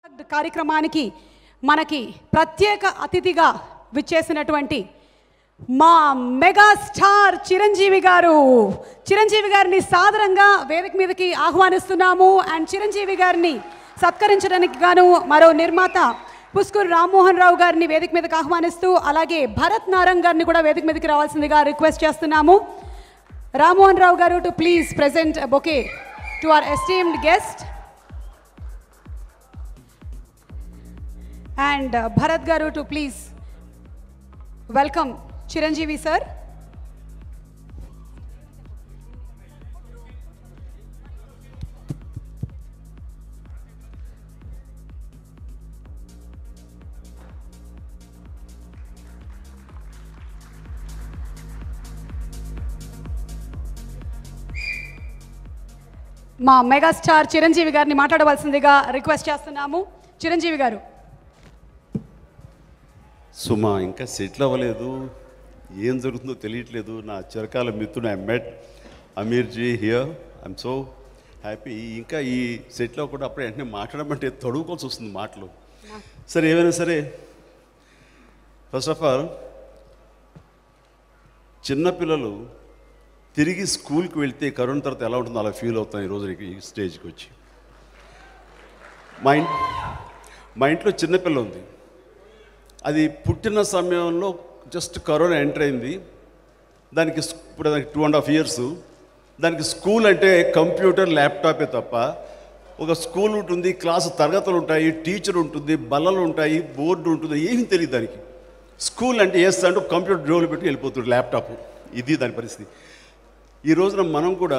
కార్యక్రమానికి మనకి ప్రత్యేక అతిథిగా విచ్చేసినటువంటి మా మెగా స్టార్ చిరంజీవి గారిని సాదరంగా వేదిక మీదకి ఆహ్వానిస్తున్నాము. అండ్ చిరంజీవి గారిని సత్కరించడానికి గాను మరో నిర్మాత పుస్కూరు రామ్మోహన్ రావు గారిని వేదిక మీదకి ఆహ్వానిస్తూ, అలాగే భరత్ నారంగ్ గారిని కూడా వేదిక మీదకి రావాల్సిందిగా రిక్వెస్ట్ చేస్తున్నాము. రామ్మోహన్ రావు గారు to please present bouquet to our esteemed guest. And Bharat Garu to please welcome Chiranjeevi sir. మా మెగాస్టార్ చిరంజీవి గారిని మాట్లాడవలసిందిగా రిక్వెస్ట్ చేస్తున్నాము. చిరంజీవి గారు. సుమా ఇంకా సెటిల్ అవ్వలేదు, ఏం జరుగుతుందో తెలియట్లేదు. నా చిరకాల మిత్రుడు I met Amirji here. I'm so happy. ఇంకా ఈ సెటిల్ అవ్వకుండా అప్పుడే వెంటనే మాట్లాడమంటే తడువుకోవాల్సి వస్తుంది మాటలు. సరే, ఏమైనా సరే, ఫస్ట్ ఆఫ్ ఆల్ చిన్నపిల్లలు తిరిగి స్కూల్కి వెళ్తే కరోనా తర్వాత ఎలా ఉంటుందో అలా ఫీల్ అవుతాను ఈరోజు ఈ స్టేజ్కి వచ్చి. మా ఇంట్లో చిన్నపిల్ల ఉంది. అది పుట్టిన సమయంలో జస్ట్ కరోనా ఎంటర్ అయింది. దానికి ఇప్పుడు దానికి 2.5 years. దానికి స్కూల్ అంటే కంప్యూటర్ ల్యాప్టాపే తప్ప ఒక స్కూల్ ఉంటుంది, క్లాసు తరగతులు ఉంటాయి, టీచర్ ఉంటుంది, బల్లలు ఉంటాయి, బోర్డు ఉంటుంది, ఏమీ తెలియదు దానికి. స్కూల్ అంటే అంటూ కంప్యూటర్ జోలు పెట్టి వెళ్ళిపోతుంది ల్యాప్టాప్. ఇది దాని పరిస్థితి. ఈ రోజున మనం కూడా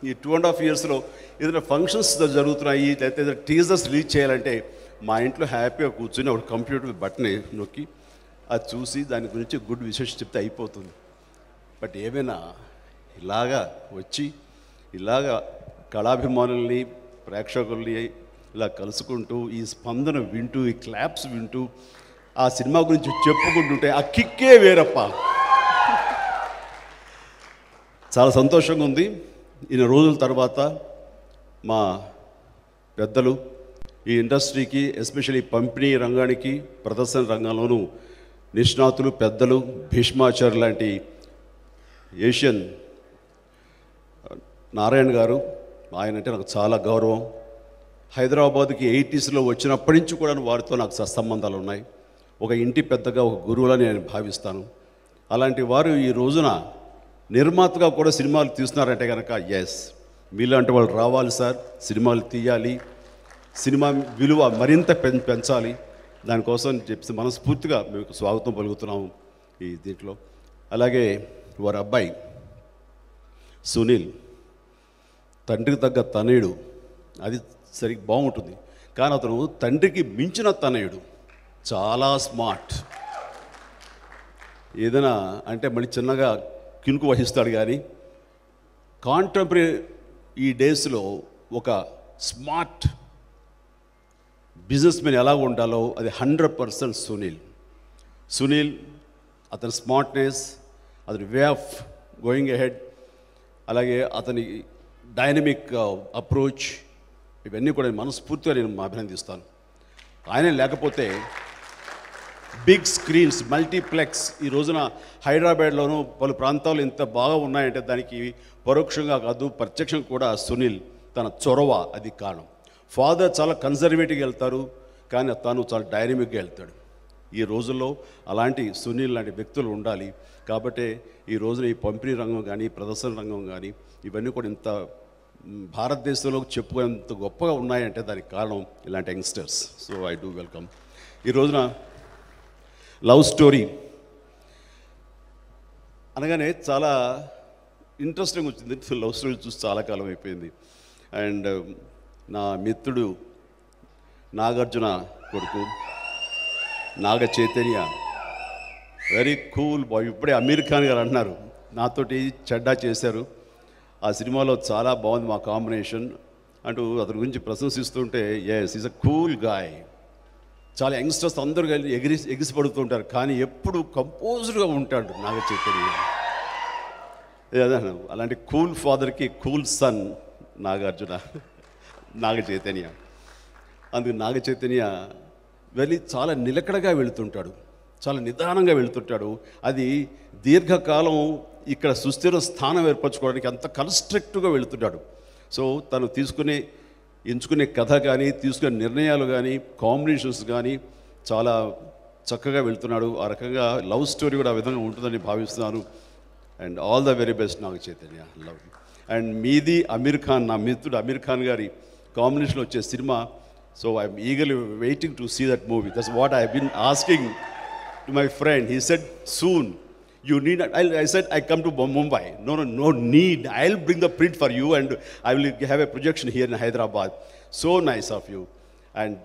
ఈ 2.5 yearsలో ఏదైనా ఫంక్షన్స్ జరుగుతున్నాయి, లేకపోతే ఏదైనా టీజర్స్ రిలీజ్ చేయాలంటే మా ఇంట్లో హ్యాపీగా కూర్చొని ఒక కంప్యూటర్ బటన్ నొక్కి అది చూసి దాని గురించి గుడ్ విషెస్ చెప్తే అయిపోతుంది. బట్ ఏమైనా ఇలాగా వచ్చి ఇలాగా కళాభిమానుల్ని ప్రేక్షకుల్ని ఇలా కలుసుకుంటూ ఈ స్పందన వింటూ ఈ క్లాప్స్ వింటూ ఆ సినిమా గురించి చెప్పుకుంటుంటే ఆ కిక్కే వేరప్ప. చాలా సంతోషంగా ఉంది. ఇన్ని రోజుల తర్వాత మా పెద్దలు ఈ ఇండస్ట్రీకి, ఎస్పెషల్లీ పంపిణీ రంగానికి, ప్రదర్శన రంగంలోనూ నిష్ణాతులు, పెద్దలు, భీష్మాచార్య లాంటి ఏషియన్ నారాయణ గారు, ఆయన అంటే నాకు చాలా గౌరవం. హైదరాబాద్కి 80sలో వచ్చినప్పటి నుంచి కూడా వారితో నాకు సత్సంబంధాలు ఉన్నాయి. ఒక ఇంటి పెద్దగా, ఒక గురువులని నేను భావిస్తాను. అలాంటి వారు ఈ రోజున నిర్మాతగా కూడా సినిమాలు తీస్తున్నారంటే కనుక ఎస్, మీలాంటి వాళ్ళు రావాలి సార్, సినిమాలు తీయాలి, సినిమా విలువ మరింత పెంచాలి. దానికోసం చెప్పి మనస్ఫూర్తిగా మీకు స్వాగతం పలుకుతున్నాము ఈ దీంట్లో. అలాగే వారి అబ్బాయి సునీల్, తండ్రికి తగ్గ తనయుడు, అది సరిగ్గా బాగుంటుంది. కానీ అతను తండ్రికి మించిన తనయుడు, చాలా స్మార్ట్. ఏదైనా అంటే మళ్ళీ చిన్నగా కినుకు వహిస్తాడు. కానీ కాంటెంపరీ ఈ డేస్లో ఒక స్మార్ట్ బిజినెస్ మెన్ ఎలా ఉండాలో అది 100% సునీల్. అతని స్మార్ట్నెస్, అతని వే ఆఫ్ గోయింగ్ అహెడ్, అలాగే అతని డైనమిక్ అప్రోచ్, ఇవన్నీ కూడా మనస్ఫూర్తిగా నేను అభినందిస్తాను. ఆయనే లేకపోతే బిగ్ స్క్రీన్స్, మల్టీప్లెక్స్ ఈ రోజున హైదరాబాద్లోనూ పలు ప్రాంతాలు ఇంత బాగా ఉన్నాయంటే దానికి పరోక్షంగా కాదు ప్రత్యక్షంగా కూడా సునీల్ తన చొరవ అది కారణం. ఫాదర్ చాలా కన్జర్వేటివ్గా వెళ్తారు, కానీ తను చాలా డైనమిక్గా వెళ్తాడు. ఈ రోజుల్లో అలాంటి సునీల్ లాంటి వ్యక్తులు ఉండాలి. కాబట్టి ఈ రోజున ఈ పంపిణీ రంగం కానీ, ప్రదర్శన రంగం కానీ ఇవన్నీ కూడా ఇంత భారతదేశంలో చెప్పుకునేంత గొప్పగా ఉన్నాయంటే దానికి కారణం ఇలాంటి youngsters. So I do welcome. ఈ రోజున లవ్ స్టోరీ అనగానే చాలా ఇంట్రెస్టింగ్ వచ్చింది. లవ్ స్టోరీ చూసి చాలా కాలం అయిపోయింది. అండ్ నా మిత్రుడు నాగార్జున కొడుకు Naga Chaitanya, very cool bye. ఇప్పుడే అమీర్ ఖాన్ గారు అన్నారు నాతోటి చెడ్డా చేశారు, ఆ సినిమాలో చాలా బాగుంది మా కాంబినేషన్ అంటూ అతని గురించి ప్రశంసిస్తుంటే yes, is a cool guy. చాలా యంగ్స్టర్స్ అందరూ ఎగిసిపడుతుంటారు, కానీ ఎప్పుడు కంపోజ్డ్గా ఉంటాడు నాగ చైతన్య. అలాంటి కూల్ ఫాదర్కి కూల్ సన్ నాగార్జున, నాగ చైతన్య. అందుకు నాగ చైతన్య వెళ్ళి చాలా నిలకడగా వెళుతుంటాడు, చాలా నిదానంగా వెళుతుంటాడు. అది దీర్ఘకాలం ఇక్కడ సుస్థిర స్థానం ఏర్పరచుకోవడానికి అంత కన్స్ట్రక్టివ్గా వెళుతుంటాడు. సో తను ఎంచుకునే కథ కానీ, తీసుకునే నిర్ణయాలు కానీ, కాంబినేషన్స్ కానీ చాలా చక్కగా వెళ్తున్నాడు. ఆ రకంగా లవ్ స్టోరీ కూడా ఆ విధంగా ఉంటుందని భావిస్తున్నాను. And all the very best Naga Chaitanya, love. And మీది అమీర్ ఖాన్, నా మిత్రుడు అమీర్ ఖాన్ గారి కాంబినేషన్లో వచ్చే సినిమా. So I'm eagerly waiting to see that movie. That's what I been asking to my friend. He said soon you need. I said I come to Mumbai. No need. I'll bring the print for you and I will have a projection here in Hyderabad. So nice of you. And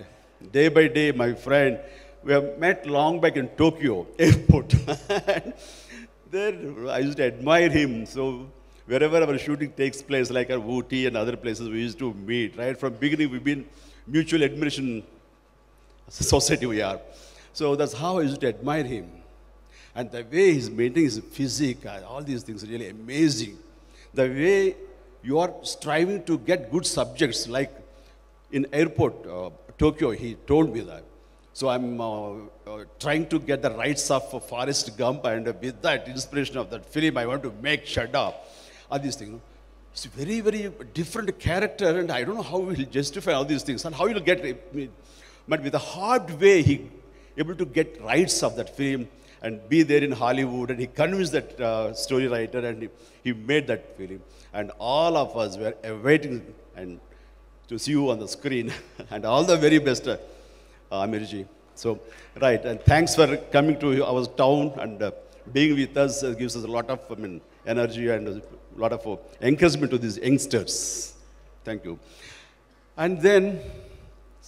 day by day, my friend, we have met long back in Tokyo airport. There I used to admire him. So wherever our shooting takes place, like at Ooty and other places, we used to meet. Right from beginning, we've been mutual admiration society we are. So that's how I used to admire him. And the way he's maintaining his physique, all these things are really amazing. The way you are striving to get good subjects, like in airport, Tokyo, he told me that. So I'm trying to get the rights of Forrest Gump, and with that inspiration of that film, I want to make Shadda. All these things. It's a very, very different character, and I don't know how he'll justify all these things and how he'll get it. But with a hard way, he able to get rights of that film and be there in Hollywood, and he convinced that story writer, and he made that film. And all of us were awaiting and to see you on the screen. And all the very best, Amirji. So, right, and thanks for coming to our town and being with us. Gives us a lot of energy and a lot of encouragement to these youngsters. Thank you. And then,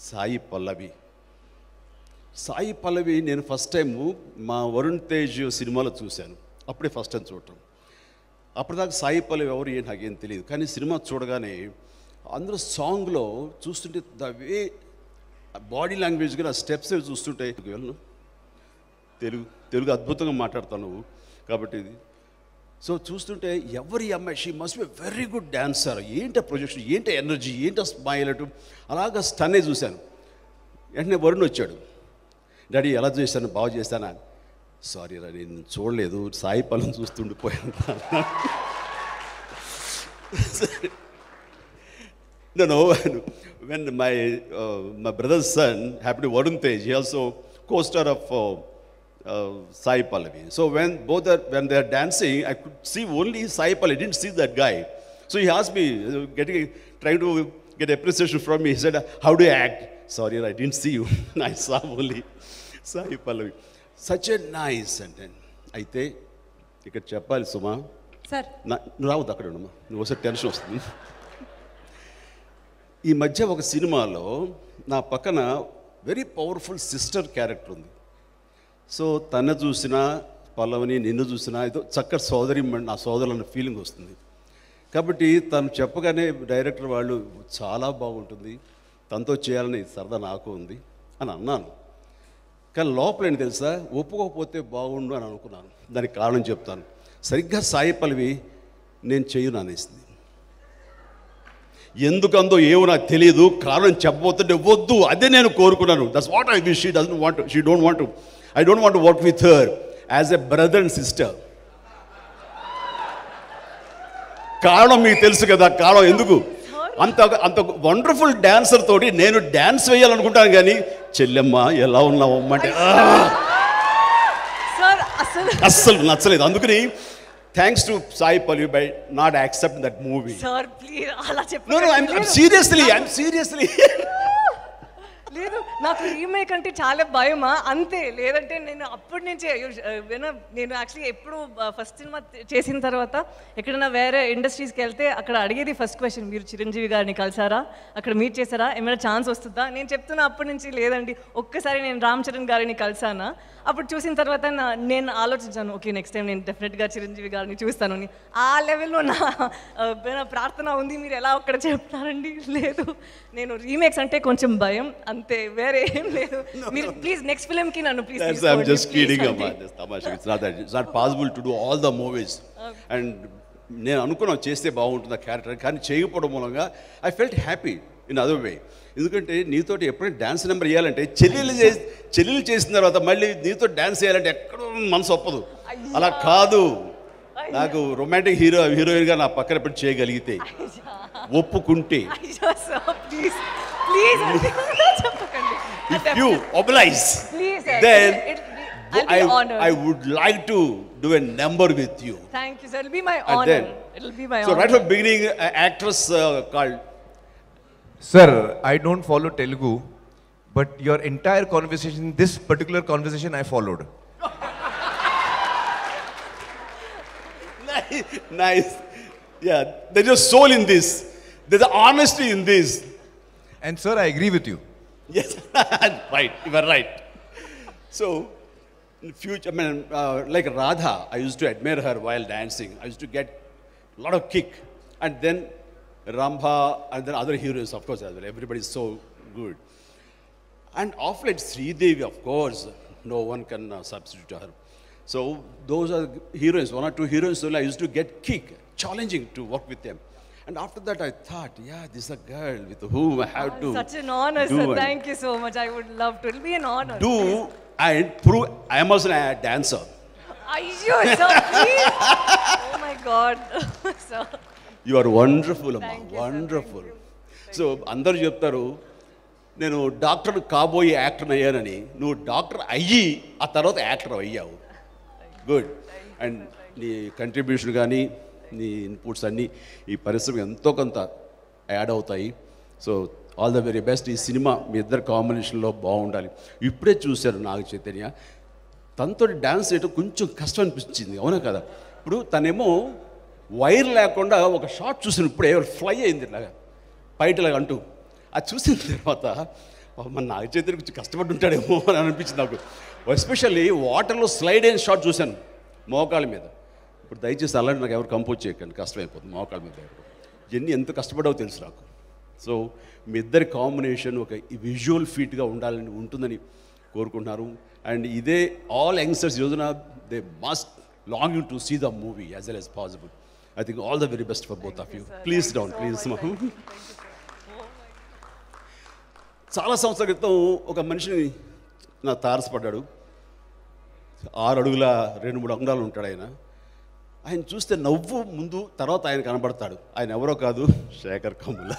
Sai Pallavi. Sai Pallavi నేను first time మా వరుణ్ తేజ్ సినిమాలో చూశాను. అప్పుడే first time చూడటం. అప్పటిదాకా సాయి పల్లవి ఎవరు ఏంటి నాకేం తెలియదు. కానీ సినిమా చూడగానే అందులో సాంగ్లో చూస్తుంటే ద వే బాడీ లాంగ్వేజ్ కూడా స్టెప్స్ చూస్తుంటే వెళ్ళను తెలుగు అద్భుతంగా మాట్లాడతాను నువ్వు కాబట్టి ఇది. సో చూస్తుంటే ఎవరి అమ్మాయి she must be very good dancer. ఏంటి ప్రొజెక్షన్, ఏంటి ఎనర్జీ, ఏంటి స్మైల్ అటు అలాగా స్టన్నే చూశాను. వెంటనే వరుణ్ వచ్చాడు. డాడీ ఎలా చేశాను, బాగా చేశానా? సారీ రా, నేను చూడలేదు, సాయి పల్లవిని చూస్తుండిపోయాను. No, when my brother's son happened to Varun Tej, he also co-star of Sai Pallavi. So when they are dancing, I could see only Sai Pallavi. I didn't see that guy. So he asked me, trying to get appreciation from me. He said, "How do you act?" Sorry, I didn't see you. I saw only Sai Pallavi. Such a nice sentence. అయితే ఇక్కడ చెప్పాలి సుమా, sir నువ్వు రావద్దు అక్కడ ఉండమ్మా, నువ్వు వస్తే tension వస్తుంది. ఈ మధ్య ఒక సినిమాలో నా పక్కన వెరీ పవర్ఫుల్ సిస్టర్ క్యారెక్టర్ ఉంది. సో తను చూసినా పల్లవిని, నిన్ను చూసినా ఏదో చక్కటి సోదరి, నా సోదరులు అన్న ఫీలింగ్ వస్తుంది. కాబట్టి తను చెప్పగానే డైరెక్టర్ వాళ్ళు చాలా బాగుంటుంది, తనతో చేయాలని సరదా నాకు ఉంది అని అన్నాను. కానీ లోపల ఏంటి తెలుసా, ఒప్పుకోకపోతే బాగుండు అని అనుకున్నాను. దానికి కారణం చెప్తాను. సరిగ్గా సాయి పల్లవి నేను చెయ్యను అనేసింది. ఎందుకందో ఏమో నాకు తెలియదు, కారణం చెప్పబోతుంటే వద్దు, అదే నేను కోరుకున్నాను. That's what I wish. She doesn't want, she don't want to, I don't want to work with her as a brother and sister. కారణం మీకు తెలుసు కదా, కారణం ఎందుకు. అంత వండర్ఫుల్ డాన్సర్ తోటి నేను డాన్స్ వేయాలనుకుంటాను, కానీ చెల్లెమ్మ ఎలా ఉన్నావు అంటే అస్సలు నచ్చలేదు. అందుకని thanks to Sai Pallavi by not accept that movie. Seriously లేదు, నాకు రీమేక్ అంటే చాలా భయమా అంతే. లేదంటే నేను అప్పటి నుంచే నేను యాక్చువల్లీ ఎప్పుడు ఫస్ట్ సినిమా చేసిన తర్వాత ఎక్కడైనా వేరే ఇండస్ట్రీస్కి వెళ్తే అక్కడ అడిగేది ఫస్ట్ క్వశ్చన్, మీరు చిరంజీవి గారిని కలిసారా, అక్కడ మీట్ చేశారా, ఏమైనా ఛాన్స్ వస్తుందా? నేను చెప్తున్నా అప్పటి నుంచి లేదండి, ఒక్కసారి నేను రామ్ చరణ్ గారిని కలిసానా. అప్పుడు చూసిన తర్వాత నేను ఆలోచించాను, ఓకే నెక్స్ట్ టైం నేను డెఫినెట్గా చిరంజీవి గారిని చూస్తాను అని. ఆ లెవెల్లో నా ప్రార్థన ఉంది. మీరు ఎలా ఒక్కడ చెప్తారండి? లేదు, నేను రీమేక్స్ అంటే కొంచెం భయం అంతే, వేరే ఏం లేదు. మీరు ప్లీజ్ నెక్స్ట్ ఫిల్మ్కి నన్ను please. I'm just kidding about this. Tamasha. It's not possible to do all the movies. And నేను అనుకున్నాను చేస్తే బాగుంటుంది ఆ క్యారెక్టర్, కానీ చేయకపోవడం మూలంగా I felt happy. In other way. ఎందుకంటే నీతోటి ఎప్పుడైనా డ్యాన్స్ నెంబర్ వేయాలంటే చెల్లెలు చేసిన తర్వాత మళ్ళీ నీతో డ్యాన్స్ వేయాలంటే ఎక్కడో మనసు ఒప్పదు. అలా కాదు, నాకు రొమాంటిక్ హీరోయిన్గా నా పక్కన ఎప్పుడు చేయగలిగితే, ఒప్పుకుంటే, if you oblige, then I would like to do a number with you. Thank you, sir. It'll be my honor. It'll be my honor. So right from beginning, an actress called. Sir, I don't follow Telugu, but your entire conversation, this particular conversation, I followed. Nice. Yeah, there's a soul in this. There's an honesty in this. And sir, I agree with you. Yes, right. You are right. So, in future, I mean, like Radha, I used to admire her while dancing. I used to get a lot of kick. And then Rambha, and then other heroes, of course, as well. Everybody is so good. And of late, Sridevi, of course, no one can substitute her. So, those are heroines, one or two heroines. So I used to get kick, challenging to work with them. And after that, I thought, yeah, this is a girl with whom I have to. Such an honor, do sir. and Thank you so much. I would love to. It'll be an honor. do and prove I am also a dancer. Ayyo, sir, please. Oh my God, sir. You are wonderful, Amma. Thank you, sir. Wonderful. So, అందరూ చెప్తారు నేను doctor కాబోయే actor అయ్యానని. నువ్వు doctor అయ్యి ఆ తర్వాత actor అయ్యావు. Good. And నీ కంట్రిబ్యూషన్ కానీ నీ ఇన్పుట్స్ అన్నీ ఈ పరిశ్రమ ఎంతో కొంత యాడ్ అవుతాయి. So all the very best. ఈ సినిమా మీ ఇద్దరు కాంబినేషన్లో బాగుండాలి. ఇప్పుడే చూశారు నాగ చైతన్య, తనతో డ్యాన్స్ చేయడం కొంచెం కష్టం అనిపించింది, అవునా కదా? ఇప్పుడు తనేమో వైర్ లేకుండా ఒక షాట్ చూసిన ఇప్పుడే ఫ్లై అయింది ఇలాగా బయటలాగా అంటూ. అది చూసిన తర్వాత మన నాగ చైతన్య కొంచెం కష్టపడి అని అనిపించింది నాకు. ఎస్పెషల్లీ వాటర్లో స్లైడ్ అయిన షాట్ చూశాను మోకాళ్ళ మీద. ఇప్పుడు దయచేసి అలాంటి నాకు ఎవరు కంపోజ్ చేయకండి, కష్టమైపోతుంది మోకాళ్ళ మీద. ఇవన్నీ ఎంత కష్టపడావో తెలుసు నాకు. సో మీ ఇద్దరి కాంబినేషన్ ఒక విజువల్ ఫీట్గా ఉండాలని ఉంటుందని కోరుకుంటున్నారు. అండ్ ఇదే ఆల్ యంగ్స్టర్స్ యోజన they must longing to see the movie as well as possible. I think all the very best for both of you. Please down please. చాలా సంవత్సరాల క్రితం ఒక మనిషిని నా తారసపడ్డాడు. 6 అడుగుల 2-3 అంగుళాలు ఉంటాడు ఆయన. ఆయన చూస్తే నవ్వు ముందు తర్వాత ఆయన కనబడతాడు. ఆయన ఎవరో కాదు, శేఖర్ కమ్ముల.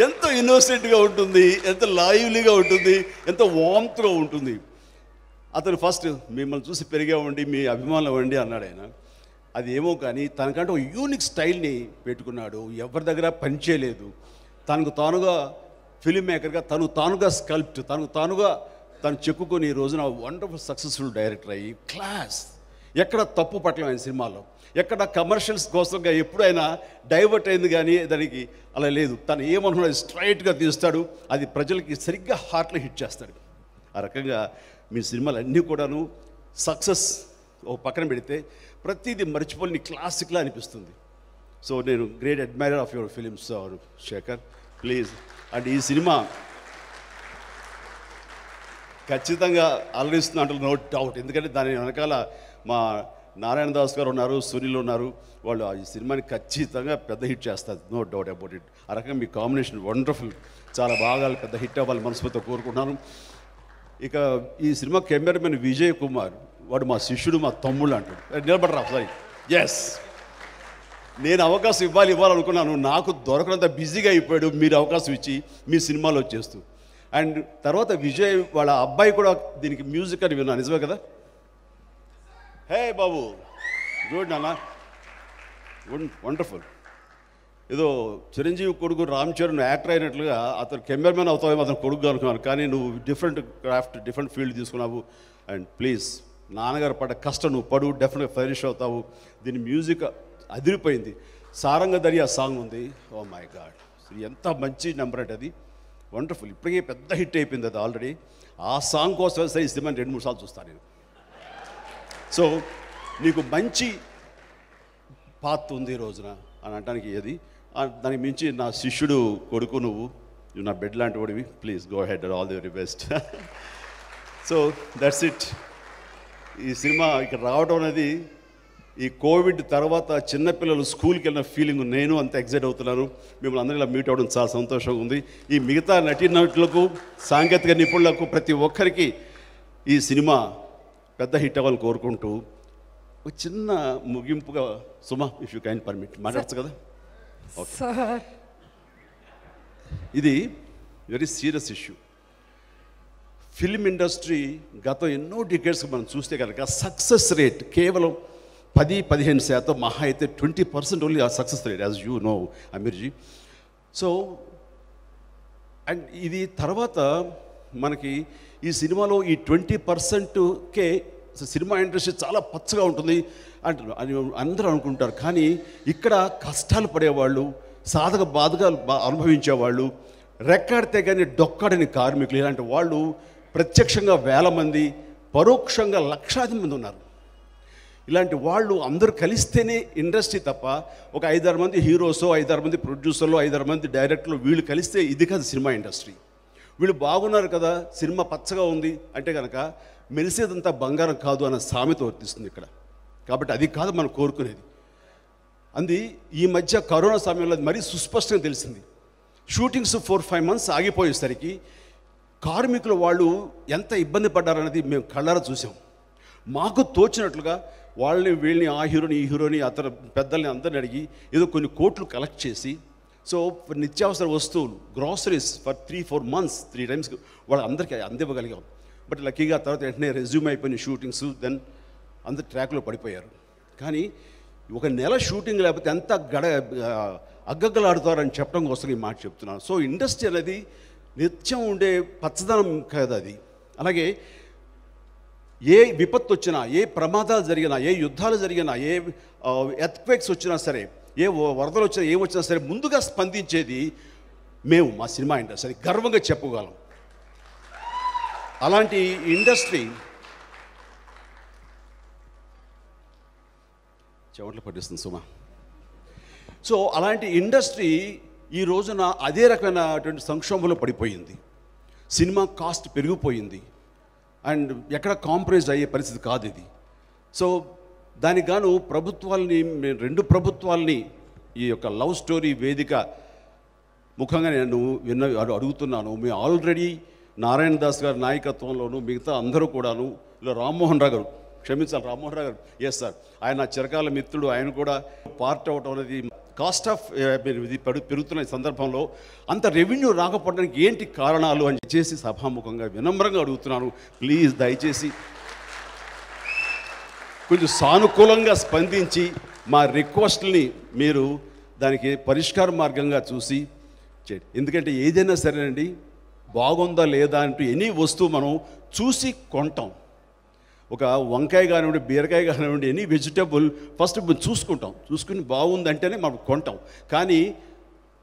ఎంతో ఇన్నోసెంట్గా ఉంటుంది, ఎంత లైవ్లీగా ఉంటుంది, ఎంత వామ్త్గా ఉంటుంది. అతను ఫస్ట్ మిమ్మల్ని చూసి పెరిగామండి, మీ అభిమానులు అవ్వండి అన్నాడు ఆయన. అది ఏమో కానీ తనకంటే ఒక యూనిక్ స్టైల్ని పెట్టుకున్నాడు. ఎవరి దగ్గర పనిచేయలేదు. తనకు తానుగా ఫిలిం మేకర్గా తానుగా స్కల్ప్ట్ తను చెక్కుకొని ఈ రోజున వండర్ఫుల్ సక్సెస్ఫుల్ డైరెక్టర్ అయ్యి క్లాస్. ఎక్కడ తప్పు పట్టలేం ఆయన సినిమాలో, ఎక్కడ కమర్షియల్స్ కోసంగా ఎప్పుడైనా డైవర్ట్ అయింది కానీ దానికి అలా లేదు. తను ఏమనుకున్నది స్ట్రైట్గా తీస్తాడు, అది ప్రజలకి సరిగ్గా హార్ట్లో హిట్ చేస్తాడు. ఆ రకంగా మీ సినిమాలు అన్నీ కూడాను సక్సెస్ ఒక పక్కన పెడితే ప్రతిదీ మర్చిపోలేని క్లాసిక్లా అనిపిస్తుంది. సో నేను great admirer of your films Shekhar, please. And ఈ సినిమా ఖచ్చితంగా అలరిస్తుంది అంటే నో డౌట్. ఎందుకంటే దాని వెనకాల మా నారాయణ దాస్ గారు ఉన్నారు, సునీల్ ఉన్నారు. వాళ్ళు ఈ సినిమాని ఖచ్చితంగా పెద్ద హిట్ చేస్తారు, నో డౌట్ అబౌట్ ఇట్. ఆ రకంగా మీ కాంబినేషన్ వండర్ఫుల్, చాలా బాగా పెద్ద హిట్ అవ్వాలి మనస్ఫూర్తిగా కోరుకుంటున్నాను. ఇక ఈ సినిమా కెమెరామెన్ విజయ్ కుమార్, వాడు మా శిష్యుడు, మా తమ్ముళ్ళు అంటాడు. నిలబడరా సారీ. ఎస్, నేను అవకాశం ఇవ్వాలనుకున్నాను, నాకు దొరకనంత బిజీగా అయిపోయాడు. మీరు అవకాశం ఇచ్చి మీ సినిమాలో చేస్తూ. అండ్ తర్వాత విజయ్ వాళ్ళ అబ్బాయి కూడా దీనికి మ్యూజిక్ అని విన్నాను, నిజమే కదా? హే బాబు, గుడ్ నాన్న, వండర్ఫుల్. ఏదో చిరంజీవి కొడుకు రామ్ చరణ్ యాక్టర్ అయినట్లుగా అతను కెమెరామెన్ అవుతావేమో అతను కొడుకు అనుకున్నాను, కానీ నువ్వు డిఫరెంట్ క్రాఫ్ట్, డిఫరెంట్ ఫీల్డ్ తీసుకున్నావు. అండ్ ప్లీజ్, నాన్నగారు పడ్డ కష్టం నువ్వు పడు, డెఫినెట్గా ఫైరిష్ అవుతావు. దీని మ్యూజిక్ అదిరిపోయింది. సారంగధరి ఆ సాంగ్ ఉంది, ఓ మై గాడ్, ఎంత మంచి నెంబర్ అంటే అది, వండర్ఫుల్. ఇప్పటికే పెద్ద హిట్ అయిపోయింది అది ఆల్రెడీ. ఆ సాంగ్ కోసం సరే ఈ సినిమాని 2-3 సార్లు చూస్తాను నేను. సో నీకు మంచి పాత్ ఉంది ఈ రోజున అని అనడానికి ఏది, దానికి మించి నా శిష్యుడు కొడుకు నువ్వు నా బెడ్ లాంటి వాడివి. Please go head, all the very best. So that's it. ఈ సినిమా ఇక్కడ రావడం అనేది ఈ కోవిడ్ తర్వాత చిన్నపిల్లలు స్కూల్కి వెళ్ళిన ఫీలింగ్ నేను అంత ఎగ్జైట్ అవుతున్నాను. మిమ్మల్ని అందరూ ఇలా మీట్ అవ్వడం చాలా సంతోషంగా ఉంది. ఈ మిగతా నటీనటులకు సాంకేతిక నిపుణులకు ప్రతి ఒక్కరికి ఈ సినిమా పెద్ద హిట్ అవ్వాలని కోరుకుంటూ ఒక చిన్న ముగింపుగా సుమా ఇఫ్ యూ కైండ్ పర్మిట్ మాట్లాడచ్చు కదా. సార్ ఇది very serious issue. Film industry గత ఎన్నో డికేడ్స్ మనం చూస్తే కనుక సక్సెస్ రేట్ కేవలం 10-15% మహా అయితే 20% ఓన్లీ ఆ success rate, as you know Amirji. So and ఇది తర్వాత మనకి ఈ సినిమాలో ఈ 20%కే సినిమా ఇండస్ట్రీ చాలా పచ్చగా ఉంటుంది అని అందరూ అనుకుంటారు. కానీ ఇక్కడ కష్టాలు పడేవాళ్ళు, సాధక బాధకాలు అనుభవించేవాళ్ళు, రెక్కాడితే కానీ డొక్కాడని కార్మికులు, ఇలాంటి వాళ్ళు ప్రత్యక్షంగా 1000 మంది, పరోక్షంగా లక్షాది మంది ఉన్నారు. ఇలాంటి వాళ్ళు అందరూ కలిస్తేనే ఇండస్ట్రీ తప్ప ఒక 5-6 మంది హీరోసో, 5-6 మంది ప్రొడ్యూసర్లు, 5-6 మంది డైరెక్టర్లు వీళ్ళు కలిస్తే ఇది కాదు సినిమా ఇండస్ట్రీ. వీళ్ళు బాగున్నారు కదా, సినిమా పచ్చగా ఉంది అంటే కనుక మెరిసేదంతా బంగారం కాదు అన్న సామెత వర్తిస్తుంది ఇక్కడ. కాబట్టి అది కాదు మనం కోరుకునేది. అంది ఈ మధ్య కరోనా సమయంలో మరీ సుస్పష్టంగా తెలిసింది. షూటింగ్స్ 4-5 months ఆగిపోయేసరికి కార్మికులు వాళ్ళు ఎంత ఇబ్బంది పడ్డారనేది మేము కళ్ళారా చూసాం. మాకు తోచినట్లుగా వాళ్ళని వీళ్ళని, ఆ హీరోని ఈ హీరోని, అతను పెద్దల్ని అందరిని అడిగి ఏదో కొన్ని కోట్లు కలెక్ట్ చేసి సో నిత్యావసర వస్తువులు గ్రాసరీస్ ఫర్ 3-4 months 3 times వాళ్ళందరికీ అందివ్వగలిగాం. బట్ లక్కీగా తర్వాత వెంటనే రెజ్యూమ్ అయిపోయిన షూటింగ్స్, దెన్ అందరు ట్రాక్లో పడిపోయారు. కానీ ఒక నెల షూటింగ్ లేకపోతే ఎంత అగ్గగ్గలాడుతారని చెప్పడం కోసం ఈ మాట చెప్తున్నాను. సో ఇండస్ట్రీ అనేది నిత్యం ఉండే పచ్చదనం కదా అది. అలాగే ఏ విపత్తు వచ్చినా, ఏ ప్రమాదాలు జరిగినా, ఏ యుద్ధాలు జరిగినా, ఏ ఎర్త్క్వేక్స్ వచ్చినా సరే, ఏ వరదలు వచ్చినా, ఏమొచ్చినా సరే ముందుగా స్పందించేది మేము, మా సినిమా ఇండస్ట్రీ, గర్వంగా చెప్పుకోగలం. అలాంటి ఇండస్ట్రీ చెమటలు పట్టిస్తుంది సుమా. సో అలాంటి ఇండస్ట్రీ ఈ రోజున అదే రకమైనటువంటి సంక్షోభంలో పడిపోయింది. సినిమా కాస్ట్ పెరిగిపోయింది అండ్ ఎక్కడ కాంప్రమైజ్ అయ్యే పరిస్థితి కాదు ఇది. సో దానికి గాను ప్రభుత్వాలని, 2 ప్రభుత్వాలని ఈ యొక్క లవ్ స్టోరీ వేదిక ముఖంగా నేను అడుగుతున్నాను. మేము ఆల్రెడీ నారాయణ దాస్ గారి నాయకత్వంలోనూ మిగతా అందరూ కూడాను, ఇలా రామ్మోహన్ రావు గారు, క్షమించాలి రామ్మోహన్ రావు గారు, ఎస్ సార్, ఆయన నా చిరకాల మిత్రుడు, ఆయన కూడా పార్ట్ అవటం అనేది కాస్ట్ ఆఫ్ ఇది పెరుగుతున్న సందర్భంలో అంత రెవెన్యూ రాకపోవడానికి ఏంటి కారణాలు అని చేసి సభాముఖంగా వినమ్రంగా అడుగుతున్నాను. ప్లీజ్ దయచేసి కొంచెం సానుకూలంగా స్పందించి మా రిక్వెస్ట్ని మీరు దానికి పరిష్కార మార్గంగా చూసి చేయండి. ఎందుకంటే ఏదైనా సరేనండి, బాగుందా లేదా అంటూ ఎనీ వస్తువు మనం చూసి కొంటాం. ఒక వంకాయ కానివ్వండి, బీరకాయ కానివ్వండి, ఎనీ వెజిటబుల్ ఫస్ట్ చూసుకుని బాగుందంటేనే మనం కొంటాం. కానీ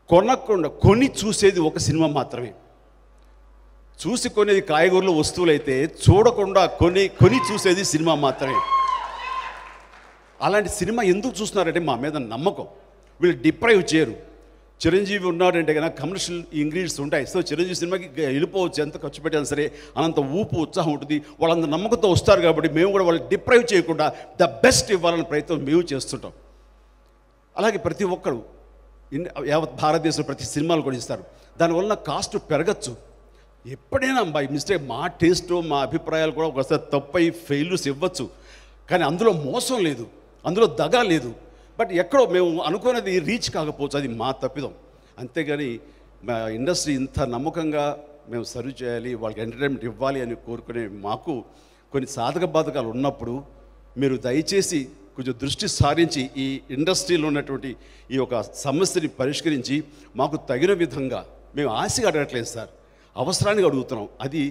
కొనకుండా కొని చూసేది ఒక సినిమా మాత్రమే. చూసి కొనేది కాయగూరలు వస్తువులు అయితే, చూడకుండా కొని చూసేది సినిమా మాత్రమే. అలాంటి సినిమా ఎందుకు చూస్తున్నారంటే మా మీద నమ్మకం. వీళ్ళు డిప్రైవ్ చేయరు. చిరంజీవి ఉన్నాడంటే కనుక కమర్షియల్ ఇంగ్రీడియంట్స్ ఉంటాయి. సో చిరంజీవి సినిమాకి వెళ్ళిపోవచ్చు, ఎంత ఖర్చు పెట్టినా సరే అనంత ఊపు ఉత్సాహం ఉంటుంది. వాళ్ళంత నమ్మకంతో వస్తారు కాబట్టి మేము కూడా వాళ్ళు డిప్రైవ్ చేయకుండా ద బెస్ట్ ఇవ్వాలని ప్రయత్నం మేము చేస్తుంటాం. అలాగే ప్రతి ఒక్కరు యావత్ భారతదేశంలో ప్రతి సినిమాలు కూడా ఇస్తారు. దానివల్ల కాస్ట్ పెరగచ్చు. ఎప్పుడైనా బై మిస్టేక్ మా టేస్ట్, మా అభిప్రాయాలు కూడా ఒకసారి తప్పై ఫెయిల్యూర్స్ ఇవ్వచ్చు. కానీ అందులో మోసం లేదు, అందులో దగా లేదు. బట్ ఎక్కడో మేము అనుకున్నది రీచ్ కాకపోవచ్చు, అది మా తప్పిదం. అంతేగాని మా ఇండస్ట్రీ ఇంత నమ్మకంగా మేము సర్వ్ చేయాలి, వాళ్ళకి ఎంటర్టైన్మెంట్ ఇవ్వాలి అని కోరుకునే మాకు కొన్ని సాధక బాధకాలు ఉన్నప్పుడు మీరు దయచేసి కొంచెం దృష్టి సారించి ఈ ఇండస్ట్రీలో ఉన్నటువంటి ఈ యొక్క సమస్యని పరిష్కరించి మాకు తగిన విధంగా, మేము ఆశగా అడగట్లేదు సార్, అవసరానికి అడుగుతున్నాం, అది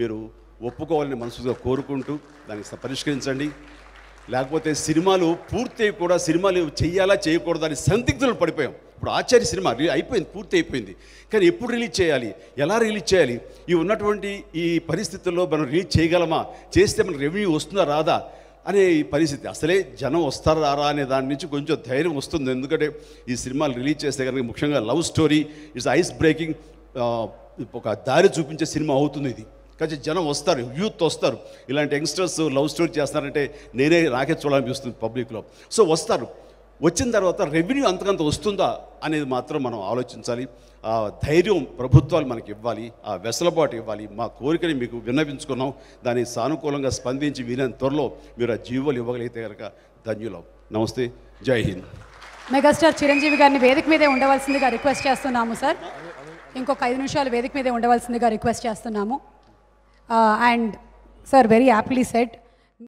మీరు ఒప్పుకోవాలని మనసుగా కోరుకుంటూ దానికి పరిష్కరించండి. లేకపోతే సినిమాలు పూర్తి కూడా సినిమాలు చెయ్యాలా చేయకూడదు అని సందిగ్ధులు పడిపోయాం. ఇప్పుడు ఆచార్య సినిమా అయిపోయింది, పూర్తి అయిపోయింది. కానీ ఎప్పుడు రిలీజ్ చేయాలి, ఎలా రిలీజ్ చేయాలి, ఈ ఉన్నటువంటి ఈ పరిస్థితుల్లో మనం రిలీజ్ చేయగలమా, చేస్తే మన రెవెన్యూ వస్తుందా రాదా అనే ఈ పరిస్థితి. అసలే జనం వస్తారా రారా అనే దాని నుంచి కొంచెం ధైర్యం వస్తుంది. ఎందుకంటే ఈ సినిమాలు రిలీజ్ చేస్తే కనుక ముఖ్యంగా love story, it's ice breaking, ఒక దారి చూపించే సినిమా అవుతుంది ఇది. కానీ జనం వస్తారు, యూత్ వస్తారు. ఇలాంటి యంగ్స్టర్స్ లవ్ స్టోరీ చేస్తున్నారంటే నాకే చూడాలనిపిస్తుంది పబ్లిక్లో. సో వస్తారు. వచ్చిన తర్వాత రెవెన్యూ అంతకంత వస్తుందా అనేది మాత్రం మనం ఆలోచించాలి. ఆ ధైర్యం ప్రభుత్వాలు మనకి ఇవ్వాలి, ఆ వెసులుబాటు ఇవ్వాలి. మా కోరికని మీకు విన్నవించుకున్నాం, దాన్ని సానుకూలంగా స్పందించి వీలైన త్వరలో మీరు ఆ జీవోలు ఇవ్వగలిగితే కనుక ధన్యులం. నమస్తే, జై హింద్. మెగాస్టార్ చిరంజీవి గారిని వేదిక మీదే ఉండవలసిందిగా రిక్వెస్ట్ చేస్తున్నాము సార్. ఇంకొక 5 నిమిషాలు వేదిక మీదే ఉండవలసిందిగా రిక్వెస్ట్ చేస్తున్నాము. And sir very aptly said